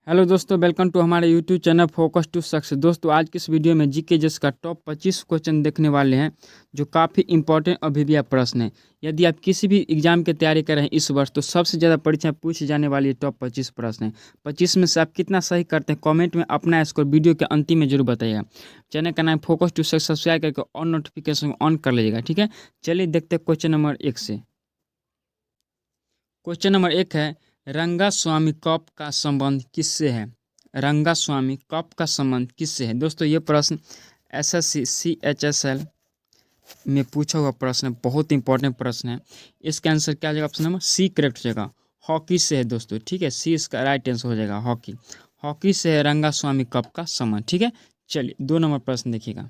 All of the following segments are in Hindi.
हेलो दोस्तों, वेलकम टू हमारे YouTube channel focus to success. दोस्तों, आज की इस वीडियो में जीके जस का टॉप 25 क्वेश्चन देखने वाले हैं जो काफ़ी इंपॉर्टेंट और भिविया प्रश्न है। यदि आप किसी भी एग्जाम की तैयारी कर रहे हैं इस वर्ष, तो सबसे ज़्यादा परीक्षा पूछे जाने वाली टॉप 25 प्रश्न है। 25 में से आप कितना सही करते हैं, कॉमेंट में अपना स्कोर वीडियो के अंतिम में जरूर बताइएगा। चैनल का नाम फोकस टू सक्सेस, सब्सक्राइब करके ऑन नोटिफिकेशन ऑन कर लीजिएगा। ठीक है, चलिए देखते हैं क्वेश्चन नंबर 1 से। क्वेश्चन नंबर 1 है, रंगास्वामी कप का संबंध किससे है? रंगास्वामी कप का संबंध किससे है? दोस्तों, ये प्रश्न एसएससी CHSL में पूछा हुआ प्रश्न है, बहुत इंपॉर्टेंट प्रश्न है। इसका आंसर क्या हो जाएगा? ऑप्शन नंबर सी करेक्ट हो जाएगा। हॉकी से है दोस्तों। ठीक है, सी इसका राइट आंसर हो जाएगा। हॉकी हॉकी से है रंगास्वामी कप का संबंध। ठीक है, चलिए 2 नंबर प्रश्न देखिएगा।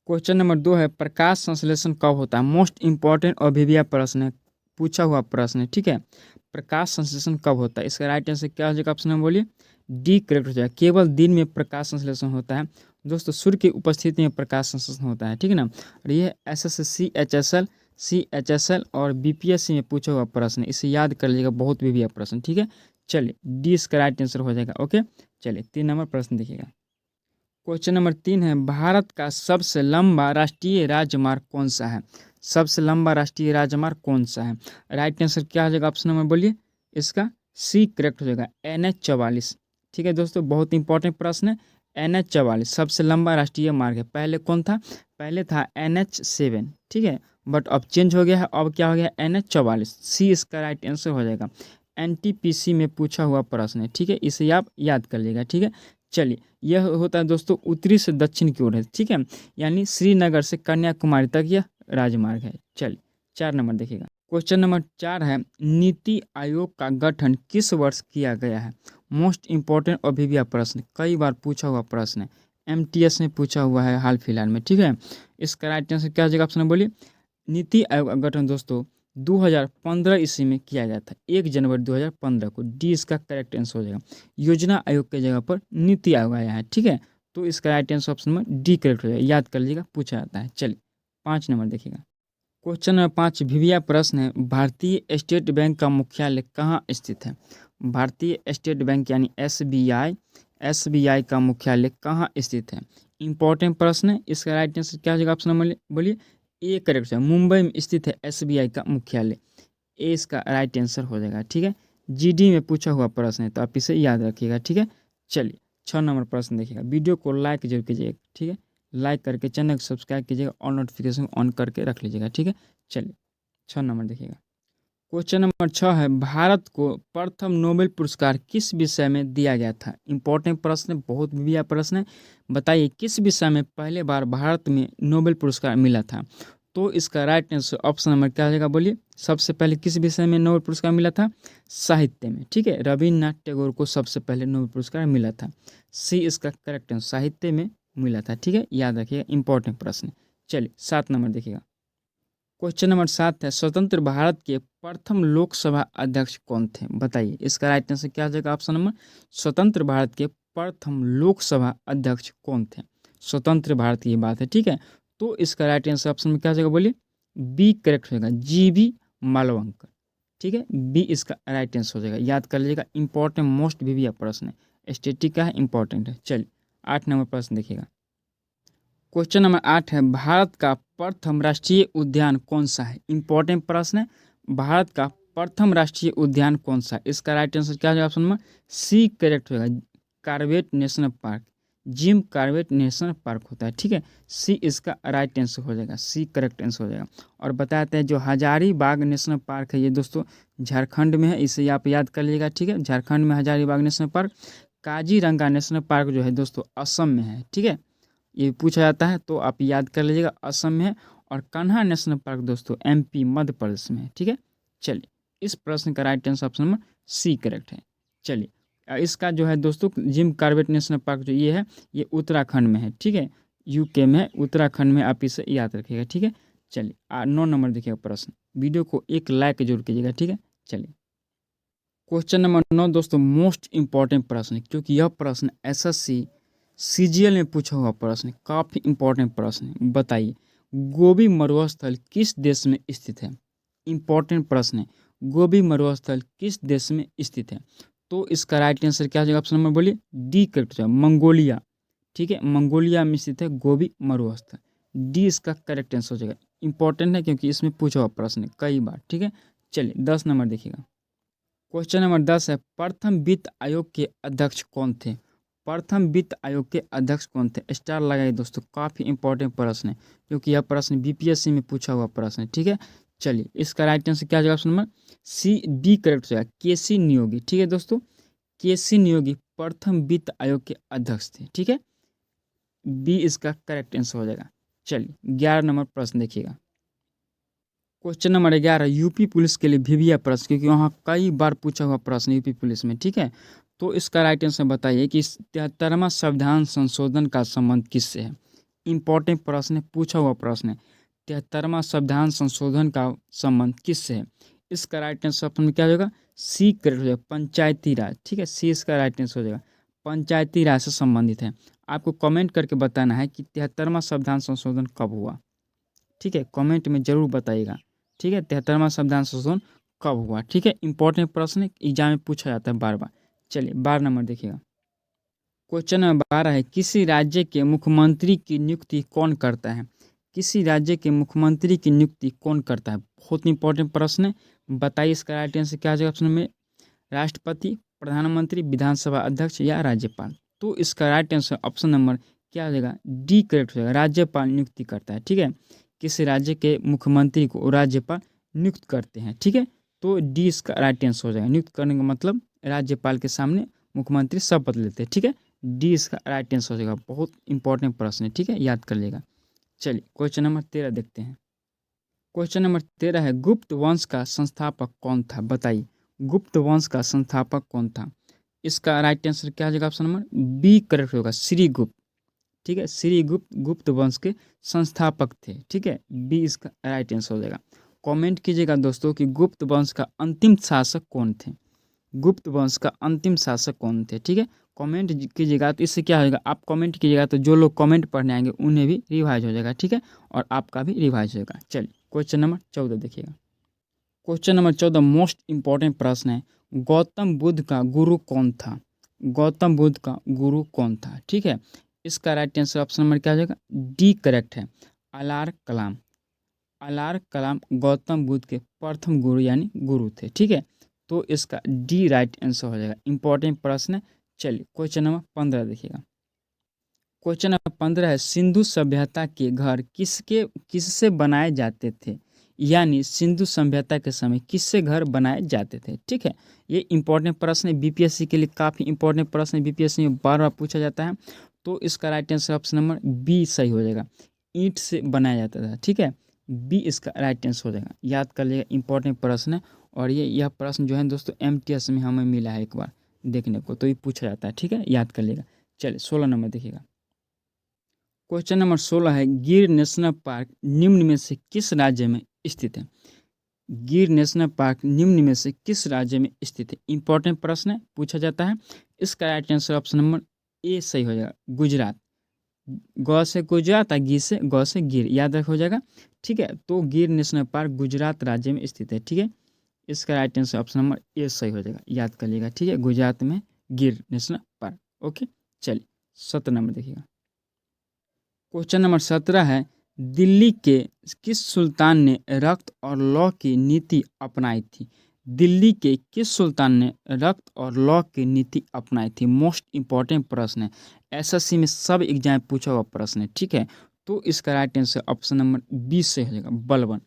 क्वेश्चन नंबर 2 है, प्रकाश संश्लेषण कब होता है? मोस्ट इंपॉर्टेंट और भिविया प्रश्न है, पूछा हुआ प्रश्न है। ठीक है, प्रकाश संश्लेषण कब होता है? इसका राइट आंसर क्या हो जाएगा? ऑप्शन नंबर बोलिए डी करेक्ट हो जाएगा। केवल दिन में प्रकाश संश्लेषण होता है दोस्तों, सूर्य की उपस्थिति में प्रकाश संश्लेषण होता है। ठीक है ना, और ये एसएससी CHSL और BPSC में पूछा हुआ प्रश्न है, इसे याद कर लीजिएगा, बहुत भिविया प्रश्न। ठीक है, चलिए डी इसका राइट आंसर हो जाएगा। ओके, चलिए 3 नंबर प्रश्न देखिएगा। क्वेश्चन नंबर 3 है, भारत का सबसे लंबा राष्ट्रीय राजमार्ग कौन सा है? सबसे लंबा राष्ट्रीय राजमार्ग कौन सा है? राइट आंसर क्या हो जाएगा? ऑप्शन नंबर बोलिए इसका सी करेक्ट हो जाएगा, NH 44। ठीक है दोस्तों, बहुत इंपॉर्टेंट प्रश्न है। NH 44 सबसे लंबा राष्ट्रीय मार्ग है। पहले कौन था? पहले था NH 7। ठीक है, बट अब चेंज हो गया है, अब क्या हो गया? NH 44। सी इसका राइट आंसर हो जाएगा। NTPC में पूछा हुआ प्रश्न है। ठीक है, इसे आप याद कर लीजिएगा। ठीक है, चलिए यह होता है दोस्तों उत्तरी से दक्षिण की ओर है। ठीक है, यानी श्रीनगर से कन्याकुमारी तक यह राजमार्ग है। चलिए 4 नंबर देखिएगा। क्वेश्चन नंबर 4 है, नीति आयोग का गठन किस वर्ष किया गया है? मोस्ट इंपॉर्टेंट और भिविया प्रश्न, कई बार पूछा हुआ प्रश्न है, MTS में पूछा हुआ है हाल फिलहाल में। ठीक है, इसका राइट आंसर क्या हो जाएगा? ऑप्शन बोलिए नीति आयोग का गठन दोस्तों 2015 ईस्वी में किया गया था, 1 जनवरी 2015 को। डी इसका करेक्ट आंसर हो जाएगा। योजना आयोग के जगह पर नीति आयोग आया है। ठीक है, तो इसका राइट आंसर ऑप्शन में डी करेक्ट हो जाएगा, याद कर लीजिएगा, पूछा जाता है। चलिए 5 नंबर देखिएगा। क्वेश्चन नंबर 5 भिविया प्रश्न है, भारतीय स्टेट बैंक का मुख्यालय कहाँ स्थित है? भारतीय स्टेट बैंक यानी SBI का मुख्यालय कहाँ स्थित है? इंपॉर्टेंट प्रश्न है, इसका राइट आंसर क्या हो जाएगा? ऑप्शन नंबर बोलिए ए करेक्ट है। मुंबई में स्थित है SBI का मुख्यालय, ए इसका राइट आंसर हो जाएगा। ठीक है, GD में पूछा हुआ प्रश्न है, तो आप इसे याद रखिएगा। ठीक है, चलिए 6 नंबर प्रश्न देखिएगा। वीडियो को लाइक जरूर कीजिएगा। ठीक है, लाइक करके चैनल को सब्सक्राइब कीजिएगा और नोटिफिकेशन ऑन करके रख लीजिएगा। ठीक है, चलिए 6 नंबर देखिएगा। क्वेश्चन नंबर 6 है, भारत को प्रथम नोबेल पुरस्कार किस विषय में दिया गया था? इंपॉर्टेंट प्रश्न है, बहुत भिविया प्रश्न है। बताइए किस विषय में पहले बार भारत में नोबेल पुरस्कार मिला था? तो इसका राइट आंसर ऑप्शन नंबर क्या हो जाएगा? बोलिए सबसे पहले किस विषय में नोबेल पुरस्कार मिला था? साहित्य में। ठीक है, रविन्द्रनाथ टैगोर को सबसे पहले नोबेल पुरस्कार मिला था। सी इसका करेक्ट आंसर, साहित्य में मिला था। ठीक है, याद रखिएगा, इंपॉर्टेंट प्रश्न। चलिए 7 नंबर देखिएगा। क्वेश्चन नंबर 7 है, स्वतंत्र भारत के प्रथम लोकसभा अध्यक्ष कौन थे? बताइए इसका राइट आंसर क्या हो जाएगा? ऑप्शन नंबर स्वतंत्र भारत के प्रथम लोकसभा अध्यक्ष कौन थे? स्वतंत्र भारत की बात है। ठीक है, तो इसका राइट आंसर ऑप्शन में क्या हो जाएगा? बोलिए बी करेक्ट होगा, GB मालवंकर। ठीक है, बी इसका राइट आंसर हो जाएगा, याद कर लीजिएगा, इंपॉर्टेंट मोस्ट भिविया प्रश्न है, स्टैटिक का है, इंपॉर्टेंट है। चलिए 8 नंबर प्रश्न देखिएगा। क्वेश्चन नंबर 8 है, भारत का प्रथम राष्ट्रीय उद्यान कौन सा है? इंपॉर्टेंट प्रश्न है, भारत का प्रथम राष्ट्रीय उद्यान कौन सा है? इसका राइट आंसर क्या है? ऑप्शन नंबर सी करेक्ट होगा, Corbett national park. Jim Corbett national park होता है। ठीक है, सी इसका राइट आंसर हो जाएगा, सी करेक्ट आंसर हो जाएगा। और बताते हैं जो हजारीबाग नेशनल पार्क है, ये दोस्तों झारखंड में है, इसे आप याद कर लीजिएगा। ठीक है, झारखंड में Hazaribagh national park. Kaziranga national park जो है दोस्तों असम में है। ठीक है, ये पूछा जाता है, तो आप याद कर लीजिएगा, असम में है। और कान्हा नेशनल पार्क दोस्तों MP मध्य प्रदेश में है। ठीक है, चलिए इस प्रश्न का right answer option number C correct है। चलिए इसका जो है दोस्तों जिम कॉर्बेट नेशनल पार्क जो ये है, ये उत्तराखंड में है। ठीक है, UK में है, उत्तराखंड में, आप इसे याद रखिएगा। ठीक है, चलिए 9 नंबर देखिएगा प्रश्न। वीडियो को एक लाइक जरूर कीजिएगा। ठीक है, चलिए क्वेश्चन नंबर 9 दोस्तों मोस्ट इंपॉर्टेंट प्रश्न है, क्योंकि यह प्रश्न SSC CGL में पूछा हुआ प्रश्न है, काफ़ी इंपॉर्टेंट प्रश्न है। बताइए गोबी मरुस्थल किस देश में स्थित है? इंपॉर्टेंट प्रश्न है, गोबी मरुस्थल किस देश में स्थित है? तो इसका राइट आंसर क्या हो जाएगा? ऑप्शन नंबर बोलिए, डी करेक्ट हो जाएगा, मंगोलिया। ठीक है, मंगोलिया में स्थित है गोबी मरुस्थल। डी इसका करेक्ट आंसर हो जाएगा। इंपॉर्टेंट है क्योंकि इसमें पूछा हुआ प्रश्न है कई बार। ठीक है, चलिए 10 नंबर देखिएगा। क्वेश्चन नंबर 10 है, प्रथम वित्त आयोग के अध्यक्ष कौन थे? प्रथम वित्त आयोग के अध्यक्ष कौन थे? स्टार लगाइए दोस्तों, काफ़ी इंपॉर्टेंट प्रश्न है क्योंकि यह प्रश्न बीपीएससी में पूछा हुआ प्रश्न है। ठीक है, चलिए इसका राइट आंसर क्या हो जाएगा? Option number C D correct हो जाएगा, केसी नियोगी। ठीक है दोस्तों, केसी नियोगी प्रथम वित्त आयोग के अध्यक्ष थे। ठीक है, बी इसका करेक्ट आंसर हो जाएगा। चलिए 11 नंबर प्रश्न देखिएगा। क्वेश्चन नंबर 11, यूपी पुलिस के लिए भिविया प्रश्न, क्योंकि वहाँ कई बार पूछा हुआ प्रश्न यूपी पुलिस में। ठीक है, तो इसका राइट आंसर बताइए कि 73वां संविधान संशोधन का संबंध किससे है? इंपॉर्टेंट प्रश्न है, पूछा हुआ प्रश्न है। 73वां संविधान संशोधन का संबंध किससे है? इसका राइट आंसर ऑप्शन में क्या हो जाएगा? सी करेक्ट हो जाएगा, पंचायती राज। ठीक है, सी इसका राइट आंसर हो जाएगा, पंचायती राज से संबंधित है। आपको कमेंट करके बताना है कि 73वां संविधान संशोधन कब हुआ। ठीक है, कमेंट में जरूर बताइएगा। ठीक है, 73वां संविधान संशोधन कब हुआ? ठीक है, इंपॉर्टेंट प्रश्न है, एग्जाम में पूछा जाता है बार बार। चलिए 12 नंबर देखिएगा। क्वेश्चन नंबर 12 है, किसी राज्य के मुख्यमंत्री की नियुक्ति कौन करता है? किसी राज्य के मुख्यमंत्री की नियुक्ति कौन करता है? बहुत इंपॉर्टेंट प्रश्न है, बताइए इसका राइट आंसर क्या हो जाएगा? ऑप्शन में राष्ट्रपति, प्रधानमंत्री, विधानसभा अध्यक्ष या राज्यपाल। तो इसका राइट आंसर ऑप्शन नंबर क्या हो जाएगा? डी करेक्ट हो जाएगा, राज्यपाल नियुक्ति करता है। ठीक है, किसी राज्य के मुख्यमंत्री को राज्यपाल नियुक्त करते हैं। ठीक है, तो डी इसका राइट आंसर हो जाएगा। नियुक्त करने का मतलब राज्यपाल के सामने मुख्यमंत्री शपथ लेते हैं। ठीक है, डी इसका राइट आंसर हो जाएगा। बहुत इंपॉर्टेंट प्रश्न है। ठीक है, याद कर लेगा। चलिए क्वेश्चन नंबर 13 देखते हैं। क्वेश्चन नंबर 13 है, गुप्त वंश का संस्थापक कौन था? बताइए, गुप्त वंश का संस्थापक कौन था? इसका राइट आंसर क्या हो जाएगा? ऑप्शन नंबर बी करेक्ट होगा, श्रीगुप्त। ठीक है, श्रीगुप्त गुप्त वंश के संस्थापक थे। ठीक है, बी इसका राइट आंसर हो जाएगा। कमेंट कीजिएगा दोस्तों कि गुप्त वंश का अंतिम शासक कौन थे? गुप्त वंश का अंतिम शासक कौन थे? ठीक है, कमेंट कीजिएगा। तो इससे क्या होगा? आप कमेंट कीजिएगा तो जो लोग कमेंट पढ़ने आएंगे उन्हें भी रिवाइज हो जाएगा। ठीक है, और आपका भी रिवाइज होगा। चलिए क्वेश्चन नंबर 14 देखिएगा। क्वेश्चन नंबर 14 मोस्ट इंपॉर्टेंट प्रश्न है, गौतम बुद्ध का गुरु कौन था? गौतम बुद्ध का गुरु कौन था? ठीक है, इसका राइट आंसर ऑप्शन नंबर क्या हो जाएगा? डी करेक्ट है, अलार कलाम। अलार कलाम गौतम बुद्ध के प्रथम गुरु यानी गुरु थे। ठीक है, तो इसका डी राइट आंसर हो जाएगा। इंपॉर्टेंट प्रश्न है। चलिए क्वेश्चन नंबर 15 देखिएगा। क्वेश्चन नंबर 15 है, सिंधु सभ्यता के घर किससे बनाए जाते थे? यानी सिंधु सभ्यता के समय किससे घर बनाए जाते थे? ठीक है, ये इंपॉर्टेंट प्रश्न है, बीपीएससी के लिए काफ़ी इंपॉर्टेंट प्रश्न है, बीपीएससी में बार बार पूछा जाता है। तो इसका right answer option number B सही हो जाएगा, ईंट से बनाया जाता था। ठीक है, बी इसका राइट आंसर हो जाएगा। याद कर लीजिएगा, इंपॉर्टेंट प्रश्न है। और यह प्रश्न जो है दोस्तों एमटीएस में हमें मिला है एक बार देखने को, तो ये पूछा जाता है। ठीक है, याद कर लीजिएगा। चलिए 16 नंबर देखिएगा। क्वेश्चन नंबर 16 है, गिर नेशनल पार्क निम्न में से किस राज्य में स्थित है? गिर नेशनल पार्क निम्न में से किस राज्य में स्थित है? इंपॉर्टेंट प्रश्न है, पूछा जाता है। इसका right answer option number A सही हो जाएगा, गुजरात। गौ से गुजरात और गी से गौ से गिर, याद रख हो जाएगा। ठीक है, तो गिर नेशनल पार्क गुजरात राज्य में स्थित है। ठीक है, इसका right answer option number A सही हो जाएगा, याद कर लीजिएगा। ठीक है, गुजरात में गिर नेशनल पार्क। ओके, चलिए 17 नंबर देखिएगा। क्वेश्चन नंबर 17 है, दिल्ली के किस सुल्तान ने रक्त और लौ की नीति अपनाई थी? दिल्ली के किस सुल्तान ने रक्त और लौ की नीति अपनाई थी? मोस्ट इंपॉर्टेंट प्रश्न है, एसएससी में सब एग्जाम पूछा हुआ प्रश्न है। ठीक है, तो इसका राइट आंसर ऑप्शन नंबर 20 से हो जाएगा, बलबन।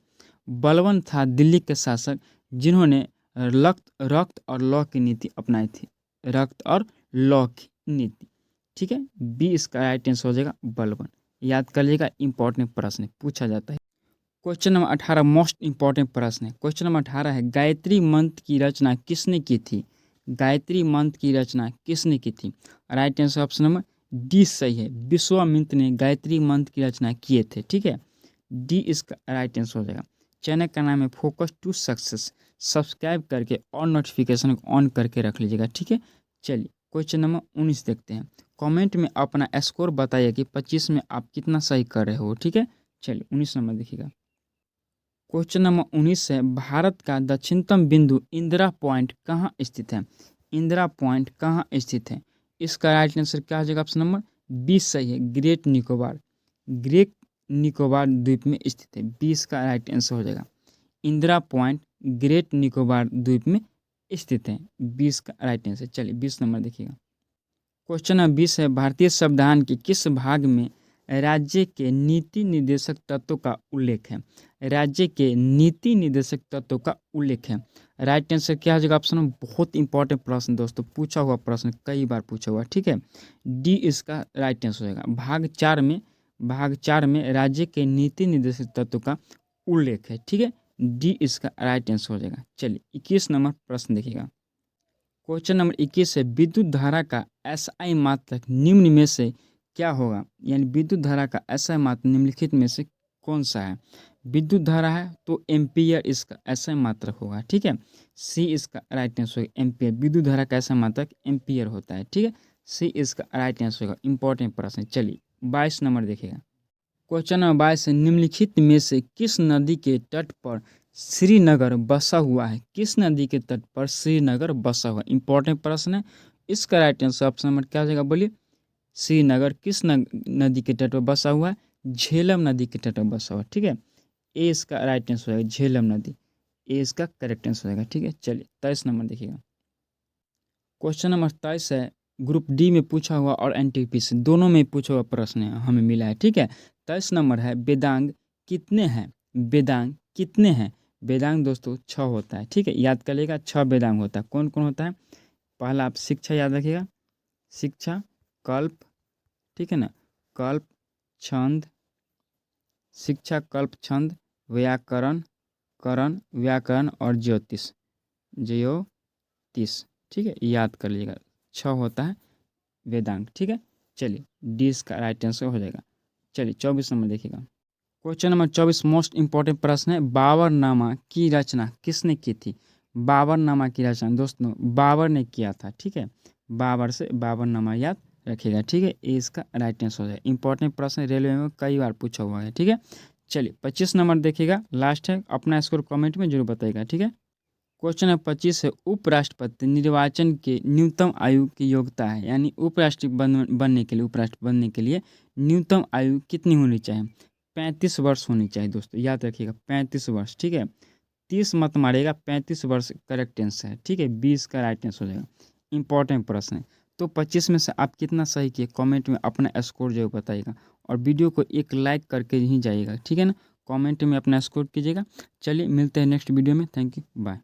बलबन था दिल्ली के शासक जिन्होंने रक्त और लौ की नीति अपनाई थी, रक्त और लौ की नीति। ठीक है, बी इसका राइट आंसर हो जाएगा, बलबन। याद कर लीजिएगा, इंपॉर्टेंट प्रश्न पूछा जाता है। क्वेश्चन नंबर 18 मोस्ट इंपॉर्टेंट प्रश्न है। क्वेश्चन नंबर 18 है, गायत्री मंत्र की रचना किसने की थी? गायत्री मंत्र की रचना किसने की थी? Right answer option number D सही है, विश्वामित्र ने गायत्री मंत्र की रचना किए थे। ठीक है, डी इसका राइट आंसर हो जाएगा। चैनल का नाम है फोकस टू सक्सेस, सब्सक्राइब करके और नोटिफिकेशन को ऑन करके रख लीजिएगा। ठीक है, चलिए क्वेश्चन नंबर 19 देखते हैं। कमेंट में अपना स्कोर बताइए कि 25 में आप कितना सही कर रहे हो। ठीक है, चलिए 19 नंबर देखिएगा। क्वेश्चन नंबर 19 है, भारत का दक्षिणतम बिंदु इंदिरा पॉइंट कहाँ स्थित है? इंदिरा पॉइंट कहाँ स्थित है? इसका राइट आंसर क्या हो जाएगा? ऑप्शन नंबर 20 सही है, ग्रेट निकोबार। ग्रेट निकोबार द्वीप में स्थित है, 20 का राइट आंसर हो जाएगा। इंदिरा पॉइंट ग्रेट निकोबार द्वीप में स्थित है, 20 का राइट आंसर। चलिए 20 नंबर देखिएगा। क्वेश्चन नंबर 20 है, भारतीय संविधान के किस भाग में राज्य के नीति निर्देशक तत्वों का उल्लेख है? राज्य के नीति निर्देशक तत्वों का उल्लेख है, राइट आंसर क्या हो जाएगा? ऑप्शन में बहुत इंपॉर्टेंट प्रश्न दोस्तों, पूछा हुआ प्रश्न, कई बार पूछा हुआ, ठीक है। डी इसका राइट आंसर हो जाएगा। भाग चार में राज्य के नीति निर्देशक तत्वों का उल्लेख है, ठीक है। डी इसका राइट आंसर हो जाएगा। चलिए 21 नंबर प्रश्न देखिएगा। क्वेश्चन नंबर 21 है, विद्युत धारा का एसआई मात्रक निम्न में से क्या होगा? यानी विद्युत धारा का एसआई मात्रक निम्नलिखित में से कौन सा है? विद्युत धारा है तो एम्पियर इसका एसआई मात्रक होगा, ठीक है। सी इसका राइट आंसर होगा, एम्पियर। विद्युत धारा का एसआई मात्रक एम्पियर होता है, ठीक है। सी इसका राइट आंसर होगा। इंपॉर्टेंट प्रश्न। चलिए 22 नंबर देखिएगा। क्वेश्चन नंबर 22 है, निम्नलिखित में से किस नदी के तट पर श्रीनगर बसा हुआ है? किस नदी के तट पर श्रीनगर बसा हुआ है? इंपॉर्टेंट प्रश्न है। इसका राइट आंसर ऑप्शन नंबर क्या हो जाएगा? बोलिए। श्रीनगर किस नदी के तट पर बसा हुआ है? झेलम नदी के तट पर बसा हुआ है, ठीक है। ए इसका राइट आंसर हो जाएगा, झेलम नदी। ए इसका करेक्ट आंसर हो जाएगा, ठीक है। चलिए 23 नंबर देखिएगा। क्वेश्चन नंबर 23 है, ग्रुप डी में पूछा हुआ और एनटीपीसी दोनों में पूछा हुआ प्रश्न है, हमें मिला है, ठीक है। 23 नंबर है, वेदांग कितने हैं? वेदांग कितने हैं? वेदांग दोस्तों 6 होता है, ठीक है। याद कर लेगा, 6 वेदांग होता है। कौन कौन होता है? पहला आप शिक्षा याद रखिएगा, शिक्षा, कल्प, ठीक है ना, कल्प, छंद, शिक्षा, कल्प, छंद, व्याकरण, करण, व्याकरण और ज्योतिष, ज्योतिष, ठीक है। याद कर लीजिएगा, 6 होता है वेदांग, ठीक है। चलिए डी इसका राइट आंसर हो जाएगा। चलिए 24 नंबर देखिएगा। क्वेश्चन नंबर 24 मोस्ट इंपॉर्टेंट प्रश्न है, बाबरनामा की रचना किसने की थी? बाबरनामा की रचना दोस्तों बाबर ने किया था, ठीक है। बाबर से बाबरनामा याद रखिएगा, ठीक है। ए इसका राइट आंसर हो जाएगा। इंपॉर्टेंट प्रश्न रेलवे में कई बार पूछा हुआ है, ठीक है। चलिए 25 नंबर देखिएगा, लास्ट है। अपना स्कोर कमेंट में जरूर बताइएगा, ठीक है। क्वेश्चन नंबर 25 है, उपराष्ट्रपति निर्वाचन के न्यूनतम आयु की योग्यता है, यानी बनने के लिए न्यूनतम आयु कितनी होनी चाहिए? 35 वर्ष होनी चाहिए दोस्तों, याद रखिएगा 35 वर्ष, ठीक है। 30 मत मारिएगा, 35 वर्ष करेक्ट आंसर है, ठीक है। 20 का राइट आंसर हो जाएगा। इंपॉर्टेंट प्रश्न है। तो 25 में से आप कितना सही किए कमेंट में अपना स्कोर जरूर बताइएगा, और वीडियो को एक लाइक करके ही जाइएगा, ठीक है ना। कमेंट में अपना स्कोर कीजिएगा। चलिए मिलते हैं नेक्स्ट वीडियो में। Thank you, bye.